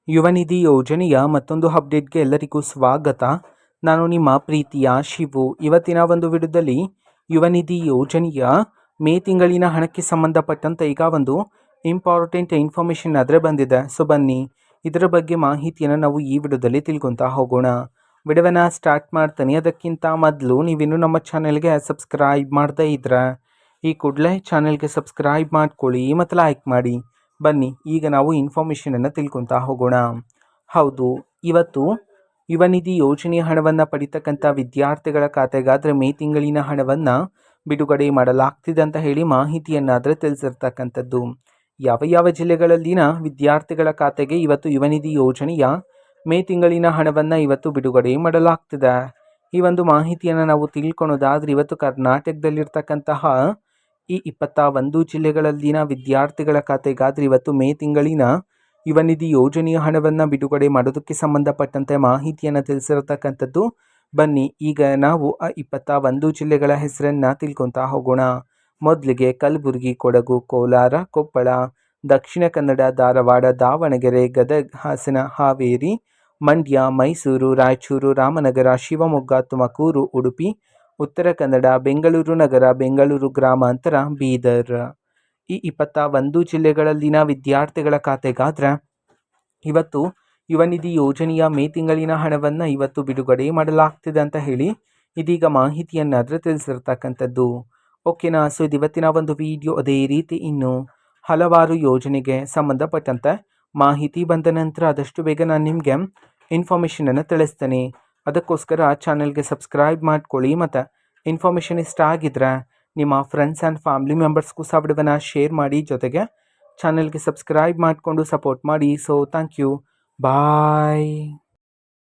ಯುವ ನಿಧಿ ಯೋಜನೆಯ ಮತ್ತೊಂದು ಅಪ್ಡೇಟ್ಗೆ ಎಲ್ಲರಿಗೂ ಸ್ವಾಗತ. ನಾನು ನಿಮ್ಮ ಪ್ರೀತಿಯ ಶಿವು. ಇವತ್ತಿನ ಒಂದು ವಿಡಿಯೋದಲ್ಲಿ ಯುವ ನಿಧಿ ಯೋಜನೆಯ ಮೇ ತಿಂಗಳಿನ ಹಣಕ್ಕೆ ಸಂಬಂಧಪಟ್ಟಂತೆ ಈಗ ಒಂದು ಇಂಪಾರ್ಟೆಂಟ್ ಇನ್ಫಾರ್ಮೇಷನ್ ಆದರೆ ಬಂದಿದೆ. ಸೊ ಬನ್ನಿ ಇದರ ಬಗ್ಗೆ ಮಾಹಿತಿಯನ್ನು ನಾವು ಈ ವಿಡಿಯೋದಲ್ಲಿ ತಿಳ್ಕೊತಾ ಹೋಗೋಣ. ವಿಡಿಯೋನ ಸ್ಟಾರ್ಟ್ ಮಾಡ್ತೀನಿ. ಅದಕ್ಕಿಂತ ಮೊದಲು ನೀವಿನ್ನೂ ನಮ್ಮ ಚಾನೆಲ್ಗೆ ಸಬ್ಸ್ಕ್ರೈಬ್ ಮಾಡದೇ ಇದ್ರೆ ಈ ಕೂಡಲೇ ಚಾನೆಲ್ಗೆ ಸಬ್ಸ್ಕ್ರೈಬ್ ಮಾಡ್ಕೊಳ್ಳಿ ಮತ್ತು ಲೈಕ್ ಮಾಡಿ. ಬನ್ನಿ ಈಗ ನಾವು ಇನ್ಫಾರ್ಮೇಷನನ್ನು ತಿಳ್ಕೊತಾ ಹೋಗೋಣ. ಹೌದು, ಇವತ್ತು ಯುವ ನಿಧಿ ಯೋಜನೆಯ ಹಣವನ್ನು ಪಡಿತಕ್ಕಂಥ ವಿದ್ಯಾರ್ಥಿಗಳ ಖಾತೆಗಾದರೆ ಮೇ ತಿಂಗಳಿನ ಹಣವನ್ನು ಬಿಡುಗಡೆ ಮಾಡಲಾಗ್ತಿದೆ ಅಂತ ಹೇಳಿ ಮಾಹಿತಿಯನ್ನಾದರೆ ತಿಳಿಸಿರ್ತಕ್ಕಂಥದ್ದು. ಯಾವ ಯಾವ ಜಿಲ್ಲೆಗಳಲ್ಲಿನ ವಿದ್ಯಾರ್ಥಿಗಳ ಖಾತೆಗೆ ಇವತ್ತು ಯುವ ನಿಧಿ ಯೋಜನೆಯ ಮೇ ತಿಂಗಳಿನ ಹಣವನ್ನು ಇವತ್ತು ಬಿಡುಗಡೆ ಮಾಡಲಾಗ್ತಿದೆ. ಈ ಒಂದು ಮಾಹಿತಿಯನ್ನು ನಾವು ತಿಳ್ಕೊಳೋದಾದ್ರೆ ಇವತ್ತು ಕರ್ನಾಟಕದಲ್ಲಿರ್ತಕ್ಕಂತಹ ಈ 21 ಜಿಲ್ಲೆಗಳಲ್ಲಿನ ವಿದ್ಯಾರ್ಥಿಗಳ ಖಾತೆಗಾದರೆ ಇವತ್ತು ಮೇ ತಿಂಗಳಿನ ಯುವ ನಿಧಿ ಯೋಜನೆಯ ಹಣವನ್ನು ಬಿಡುಗಡೆ ಮಾಡೋದಕ್ಕೆ ಸಂಬಂಧಪಟ್ಟಂತೆ ಮಾಹಿತಿಯನ್ನು ತಿಳಿಸಿರತಕ್ಕಂಥದ್ದು. ಬನ್ನಿ ಈಗ ನಾವು ಆ 21 ಜಿಲ್ಲೆಗಳ ಹೆಸರನ್ನು ತಿಳ್ಕೊತಾ ಹೋಗೋಣ. ಮೊದಲಿಗೆ ಕಲಬುರಗಿ, ಕೊಡಗು, ಕೋಲಾರ, ಕೊಪ್ಪಳ, ದಕ್ಷಿಣ ಕನ್ನಡ, ಧಾರವಾಡ, ದಾವಣಗೆರೆ, ಗದಗ, ಹಾಸನ, ಹಾವೇರಿ, ಮಂಡ್ಯ, ಮೈಸೂರು, ರಾಯಚೂರು, ರಾಮನಗರ, ಶಿವಮೊಗ್ಗ, ತುಮಕೂರು, ಉಡುಪಿ, ಉತ್ತರ ಕನ್ನಡ, ಬೆಂಗಳೂರು ನಗರ, ಬೆಂಗಳೂರು ಗ್ರಾಮಾಂತರ, ಬೀದರ್. ಈ 21 ಜಿಲ್ಲೆಗಳಲ್ಲಿನ ವಿದ್ಯಾರ್ಥಿಗಳ ಖಾತೆಗಾದ್ರೆ ಇವತ್ತು ಯುವ ನಿಧಿ ಯೋಜನೆಯ ಮೇ ತಿಂಗಳಿನ ಹಣವನ್ನು ಇವತ್ತು ಬಿಡುಗಡೆ ಮಾಡಲಾಗ್ತಿದೆ ಅಂತ ಹೇಳಿ ಇದೀಗ ಮಾಹಿತಿಯನ್ನಾದರೆ ತಿಳಿಸಿರ್ತಕ್ಕಂಥದ್ದು. ಓಕೆನಾ. ಸೊ ಇದು ಇವತ್ತಿನ ಒಂದು ವಿಡಿಯೋ. ಅದೇ ರೀತಿ ಇನ್ನು ಹಲವಾರು ಯೋಜನೆಗೆ ಸಂಬಂಧಪಟ್ಟಂತೆ ಮಾಹಿತಿ ಬಂದ ನಂತರ ಆದಷ್ಟು ಬೇಗ ನಾನು ನಿಮಗೆ ಇನ್ಫಾರ್ಮೇಷನನ್ನು ತಿಳಿಸ್ತೇನೆ. ಅದಕ್ಕೋಸ್ಕರ ಚಾನಲ್ಗೆ ಸಬ್ಸ್ಕ್ರೈಬ್ ಮಾಡ್ಕೊಳ್ಳಿ ಮತ್ತು ಇನ್ಫಾರ್ಮೇಷನ್ ಇಷ್ಟ ಆಗಿದ್ರೆ ನಿಮ್ಮ ಫ್ರೆಂಡ್ಸ್ ಆ್ಯಂಡ್ ಫ್ಯಾಮಿಲಿ ಮೆಂಬರ್ಸ್ಗೂ ಸಹ ವಿಡಿಯೋನ ಶೇರ್ ಮಾಡಿ. ಜೊತೆಗೆ ಚಾನಲ್ಗೆ ಸಬ್ಸ್ಕ್ರೈಬ್ ಮಾಡಿಕೊಂಡು ಸಪೋರ್ಟ್ ಮಾಡಿ. So thank you. ಬಾಯ್.